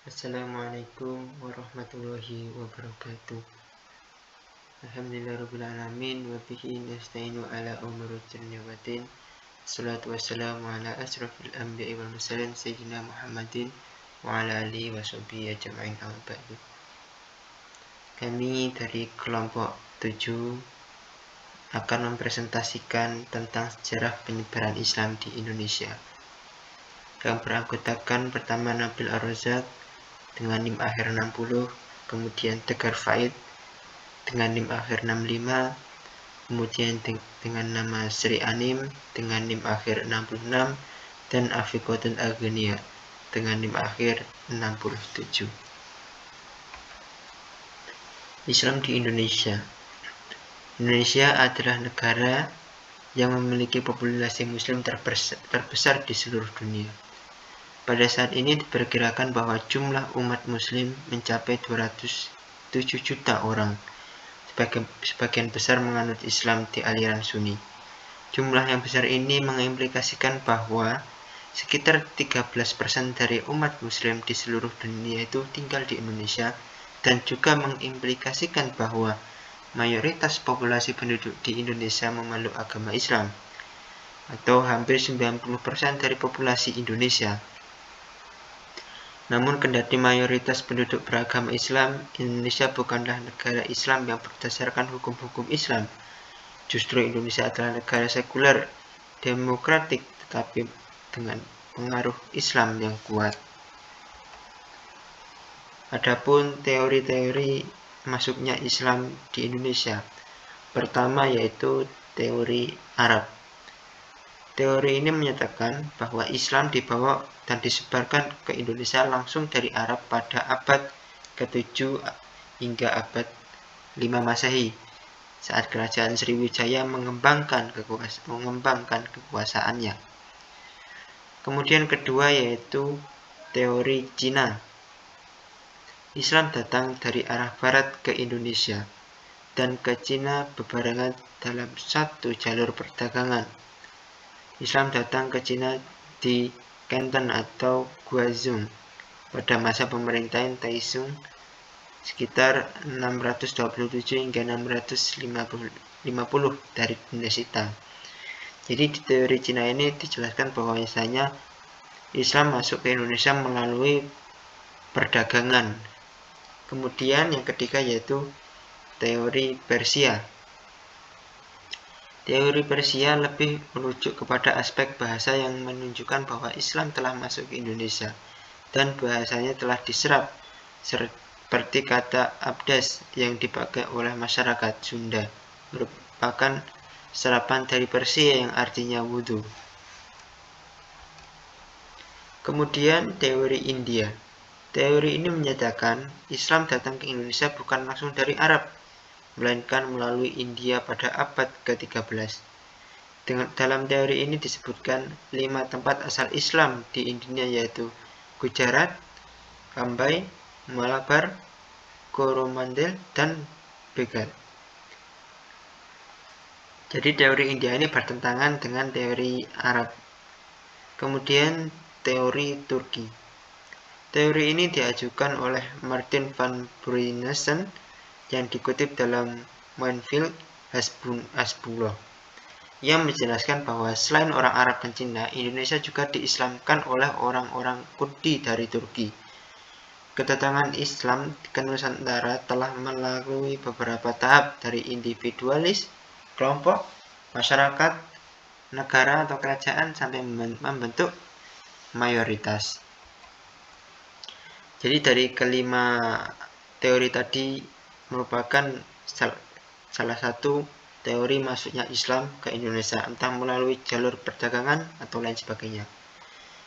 Assalamualaikum warahmatullahi wabarakatuh. Alhamdulillahirrabbilalamin. Wa bihi nasta'inu ala umuri dunya waddin. Assalatu wassalamu ala asrafil anbiya'i wal mursalin sayyidina Muhammadin wa ala alihi wa sahbihi ajma'in, amma ba'du. Kami dari kelompok 7 akan mempresentasikan tentang sejarah penyebaran Islam di Indonesia. Yang beranggotakan pertama Nabil Ar-Razak dengan NIM akhir 60, kemudian Tegar Faid dengan NIM akhir 65, kemudian dengan nama Sri Anim dengan NIM akhir 66, dan Afiqatul Aghnia dengan NIM akhir 67. Islam di Indonesia. Indonesia adalah negara yang memiliki populasi muslim terbesar di seluruh dunia. Pada saat ini diperkirakan bahwa jumlah umat muslim mencapai 207 juta orang. Sebagian besar menganut Islam di aliran Sunni. Jumlah yang besar ini mengimplikasikan bahwa sekitar 13% dari umat muslim di seluruh dunia itu tinggal di Indonesia, dan juga mengimplikasikan bahwa mayoritas populasi penduduk di Indonesia memeluk agama Islam, atau hampir 90% dari populasi Indonesia. Namun kendati mayoritas penduduk beragama Islam, Indonesia bukanlah negara Islam yang berdasarkan hukum-hukum Islam. Justru Indonesia adalah negara sekuler, demokratik, tetapi dengan pengaruh Islam yang kuat. Adapun teori-teori masuknya Islam di Indonesia. Pertama yaitu teori Arab. Teori ini menyatakan bahwa Islam dibawa dan disebarkan ke Indonesia langsung dari Arab pada abad ke-7 hingga abad 5 Masehi, saat kerajaan Sriwijaya mengembangkan kekuasaannya. Kemudian kedua yaitu teori Cina. Islam datang dari arah barat ke Indonesia dan ke Cina bebarengan dalam satu jalur perdagangan. Islam datang ke Cina di Canton atau Guangzhou pada masa pemerintahan Taizong sekitar 627 hingga 650 dari dinasti Tang. Jadi di teori Cina ini dijelaskan bahwa misalnya Islam masuk ke Indonesia melalui perdagangan. Kemudian yang ketiga yaitu teori Persia. Teori Persia lebih merujuk kepada aspek bahasa yang menunjukkan bahwa Islam telah masuk ke Indonesia dan bahasanya telah diserap, seperti kata abdas yang dipakai oleh masyarakat Sunda merupakan serapan dari Persia yang artinya wudhu. Kemudian teori India. Teori ini menyatakan Islam datang ke Indonesia bukan langsung dari Arab, melainkan melalui India pada abad ke-13. Dalam teori ini disebutkan 5 tempat asal Islam di India, yaitu Gujarat, Mumbai, Malabar, Coromandel, dan Bengal. Jadi teori India ini bertentangan dengan teori Arab. Kemudian teori Turki. Teori ini diajukan oleh Martin van Bruynesen yang dikutip dalam Manfield Hasbullah, yang menjelaskan bahwa selain orang Arab dan Cina, Indonesia juga diislamkan oleh orang-orang Kurdi dari Turki. Kedatangan Islam ke Nusantara telah melalui beberapa tahap dari individualis, kelompok, masyarakat, negara atau kerajaan sampai membentuk mayoritas. Jadi dari kelima teori tadi merupakan salah satu teori masuknya Islam ke Indonesia, entah melalui jalur perdagangan atau lain sebagainya.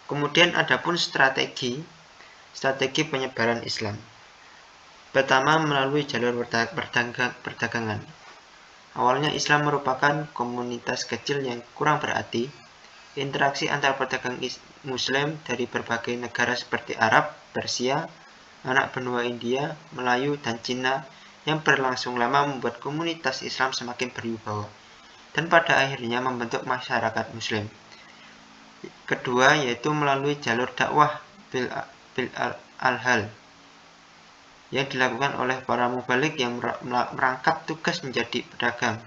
Kemudian adapun strategi penyebaran Islam. Pertama, melalui jalur perdagangan. Awalnya Islam merupakan komunitas kecil yang kurang berarti. Interaksi antar pedagang Muslim dari berbagai negara seperti Arab, Persia, anak benua India, Melayu, dan Cina yang berlangsung lama membuat komunitas Islam semakin berwibawa dan pada akhirnya membentuk masyarakat Muslim. Kedua yaitu melalui jalur dakwah bil al-hal yang dilakukan oleh para mubalik yang merangkap tugas menjadi pedagang.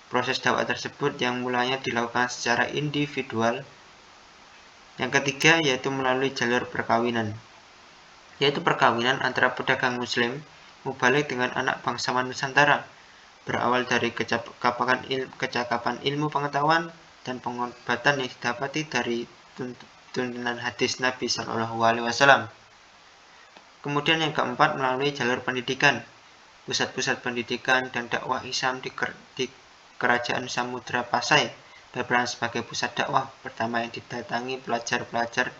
Proses dakwah tersebut yang mulanya dilakukan secara individual. Yang ketiga yaitu melalui jalur perkawinan, yaitu perkawinan antara pedagang muslim mubalik dengan anak bangsawan Nusantara, berawal dari kecakapan ilmu pengetahuan dan pengobatan yang didapati dari tuntunan hadis Nabi Shallallahu Alaihi Wasallam. Kemudian yang keempat melalui jalur pendidikan, pusat-pusat pendidikan dan dakwah Islam di Kerajaan Samudra Pasai berperan sebagai pusat dakwah pertama yang didatangi pelajar-pelajar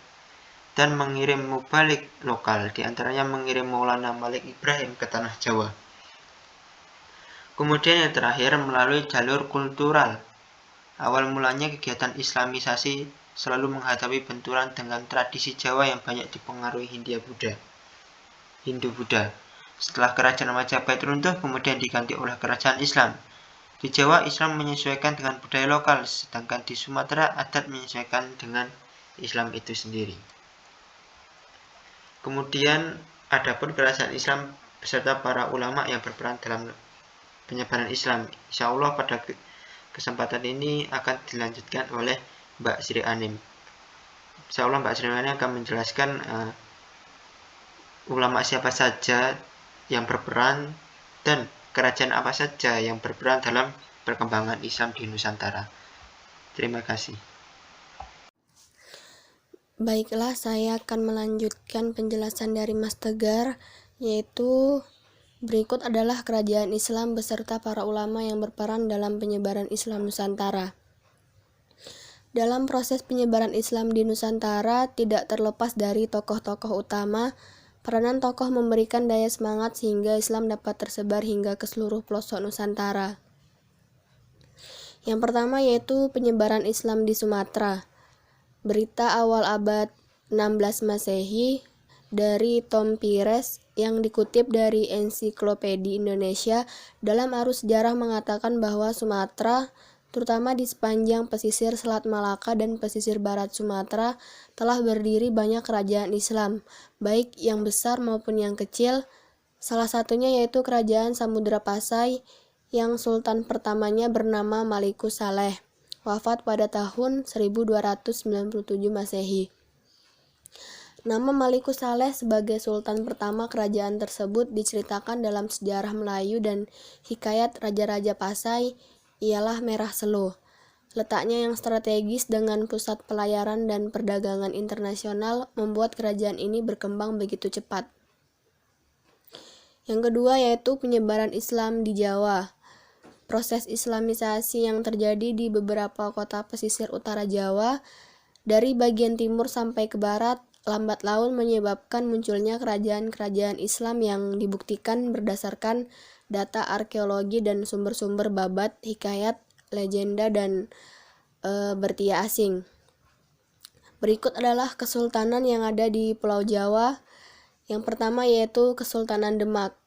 dan mengirim mubalik lokal, diantaranya mengirim Maulana Malik Ibrahim ke tanah Jawa. Kemudian yang terakhir melalui jalur kultural. Awal mulanya kegiatan islamisasi selalu menghadapi benturan dengan tradisi Jawa yang banyak dipengaruhi Hindu-Buddha. Setelah kerajaan Majapahit runtuh kemudian diganti oleh kerajaan Islam. Di Jawa Islam menyesuaikan dengan budaya lokal, sedangkan di Sumatera adat menyesuaikan dengan Islam itu sendiri. Kemudian adapun kerajaan Islam beserta para ulama yang berperan dalam penyebaran Islam. Insya Allah pada kesempatan ini akan dilanjutkan oleh Mbak Sri Anim. Insya Allah Mbak Sri Anim akan menjelaskan ulama siapa saja yang berperan dan kerajaan apa saja yang berperan dalam perkembangan Islam di Nusantara. Terima kasih. Baiklah, saya akan melanjutkan penjelasan dari Mas Tegar, yaitu berikut adalah kerajaan Islam beserta para ulama yang berperan dalam penyebaran Islam Nusantara. Dalam proses penyebaran Islam di Nusantara, tidak terlepas dari tokoh-tokoh utama. Peranan tokoh memberikan daya semangat sehingga Islam dapat tersebar hingga ke seluruh pelosok Nusantara. Yang pertama yaitu penyebaran Islam di Sumatera. Berita awal abad 16 Masehi dari Tom Pires yang dikutip dari Ensiklopedia Indonesia dalam arus sejarah mengatakan bahwa Sumatera, terutama di sepanjang pesisir Selat Malaka dan pesisir barat Sumatera, telah berdiri banyak kerajaan Islam, baik yang besar maupun yang kecil. Salah satunya yaitu kerajaan Samudra Pasai yang sultan pertamanya bernama Malikus Saleh, wafat pada tahun 1297 Masehi. Nama Malikus Saleh sebagai sultan pertama kerajaan tersebut diceritakan dalam sejarah Melayu dan hikayat Raja-Raja Pasai ialah Merah Selo. Letaknya yang strategis dengan pusat pelayaran dan perdagangan internasional membuat kerajaan ini berkembang begitu cepat. Yang kedua yaitu penyebaran Islam di Jawa. Proses islamisasi yang terjadi di beberapa kota pesisir utara Jawa, dari bagian timur sampai ke barat, lambat laun menyebabkan munculnya kerajaan-kerajaan Islam yang dibuktikan berdasarkan data arkeologi dan sumber-sumber babat, hikayat, legenda, dan bertia asing. Berikut adalah kesultanan yang ada di Pulau Jawa. Yang pertama yaitu Kesultanan Demak.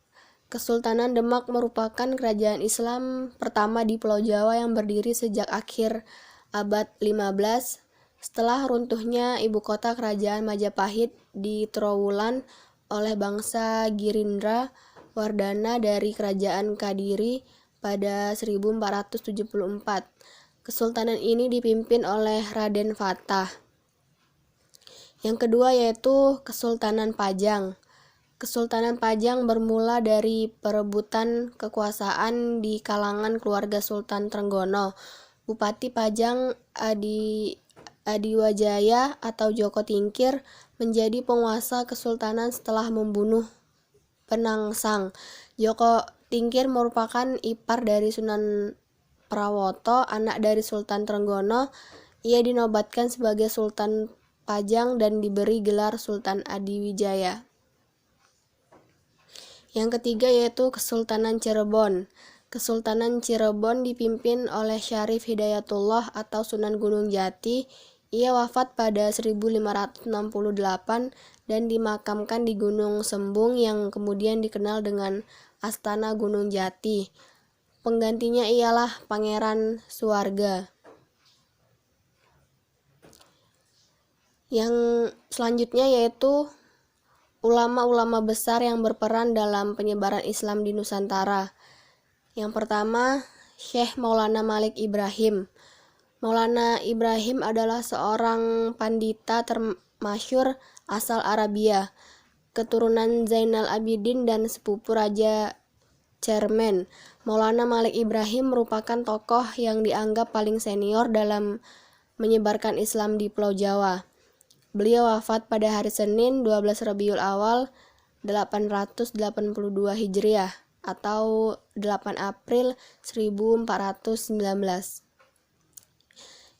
Kesultanan Demak merupakan kerajaan Islam pertama di Pulau Jawa yang berdiri sejak akhir abad 15 setelah runtuhnya ibu kota kerajaan Majapahit di Trowulan oleh bangsa Girindra Wardana dari kerajaan Kadiri pada 1474. Kesultanan ini dipimpin oleh Raden Fatah. Yang kedua yaitu Kesultanan Pajang. Kesultanan Pajang bermula dari perebutan kekuasaan di kalangan keluarga Sultan Trenggono. Bupati Pajang Adiwajaya atau Joko Tingkir menjadi penguasa kesultanan setelah membunuh Penangsang. Joko Tingkir merupakan ipar dari Sunan Prawoto, anak dari Sultan Trenggono. Ia dinobatkan sebagai Sultan Pajang dan diberi gelar Sultan Adiwijaya. Yang ketiga yaitu Kesultanan Cirebon. Kesultanan Cirebon dipimpin oleh Syarif Hidayatullah atau Sunan Gunung Jati. Ia wafat pada 1568 dan dimakamkan di Gunung Sembung yang kemudian dikenal dengan Astana Gunung Jati. Penggantinya ialah Pangeran Suwarga. Yang selanjutnya yaitu ulama-ulama besar yang berperan dalam penyebaran Islam di Nusantara. Yang pertama, Syekh Maulana Malik Ibrahim. Maulana Ibrahim adalah seorang pandita termasyhur asal Arabia, keturunan Zainal Abidin dan sepupu Raja Cermen. Maulana Malik Ibrahim merupakan tokoh yang dianggap paling senior dalam menyebarkan Islam di Pulau Jawa. Beliau wafat pada hari Senin 12 Rabiul Awal 882 Hijriah atau 8 April 1419.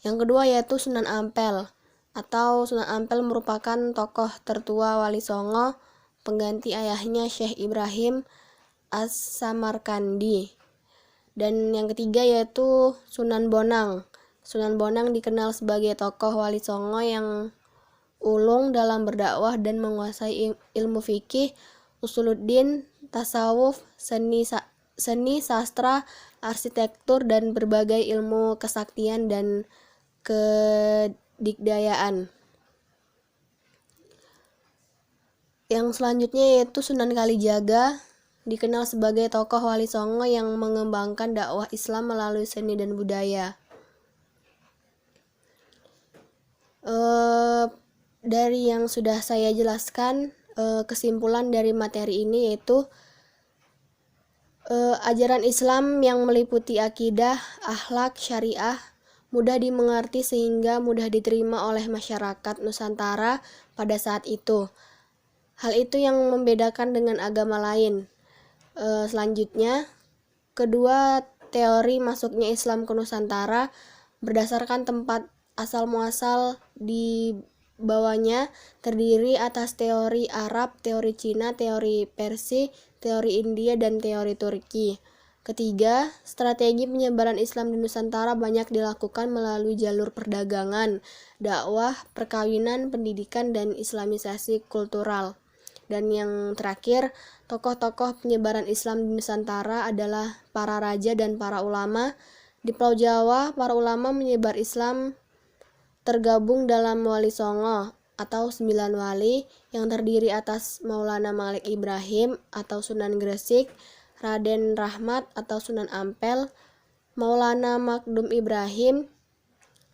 Yang kedua yaitu Sunan Ampel atau Sunan Ampel merupakan tokoh tertua Wali Songo pengganti ayahnya Syekh Ibrahim As-Samarkandi. Dan yang ketiga yaitu Sunan Bonang. Sunan Bonang dikenal sebagai tokoh Wali Songo yang ulung dalam berdakwah dan menguasai ilmu fikih, usuluddin, tasawuf, seni sastra, arsitektur, dan berbagai ilmu kesaktian dan kedikdayaan. Yang selanjutnya yaitu Sunan Kalijaga, dikenal sebagai tokoh Wali Songo yang mengembangkan dakwah Islam melalui seni dan budaya. Dari yang sudah saya jelaskan, kesimpulan dari materi ini yaitu ajaran Islam yang meliputi akidah, akhlak, syariah, mudah dimengerti sehingga mudah diterima oleh masyarakat Nusantara pada saat itu. Hal itu yang membedakan dengan agama lain. Selanjutnya, kedua, teori masuknya Islam ke Nusantara berdasarkan tempat asal muasal di bawahnya terdiri atas teori Arab, teori Cina, teori Persia, teori India, dan teori Turki. Ketiga, strategi penyebaran Islam di Nusantara banyak dilakukan melalui jalur perdagangan, dakwah, perkawinan, pendidikan, dan islamisasi kultural. Dan yang terakhir, tokoh-tokoh penyebaran Islam di Nusantara adalah para raja dan para ulama. Di Pulau Jawa, para ulama menyebar Islam tergabung dalam Wali Songo atau 9 wali yang terdiri atas Maulana Malik Ibrahim atau Sunan Gresik, Raden Rahmat atau Sunan Ampel, Maulana Makdum Ibrahim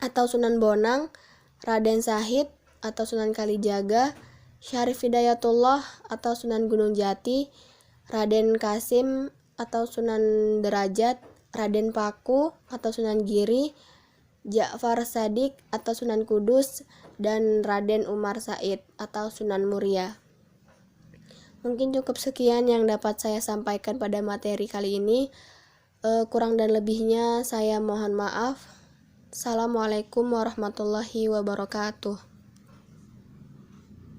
atau Sunan Bonang, Raden Syahid atau Sunan Kalijaga, Syarif Hidayatullah atau Sunan Gunung Jati, Raden Kasim atau Sunan Derajat, Raden Paku atau Sunan Giri, Ja'far Shadiq atau Sunan Kudus, dan Raden Umar Said atau Sunan Muria. Mungkin cukup sekian yang dapat saya sampaikan pada materi kali ini. Kurang dan lebihnya saya mohon maaf. Assalamualaikum warahmatullahi wabarakatuh.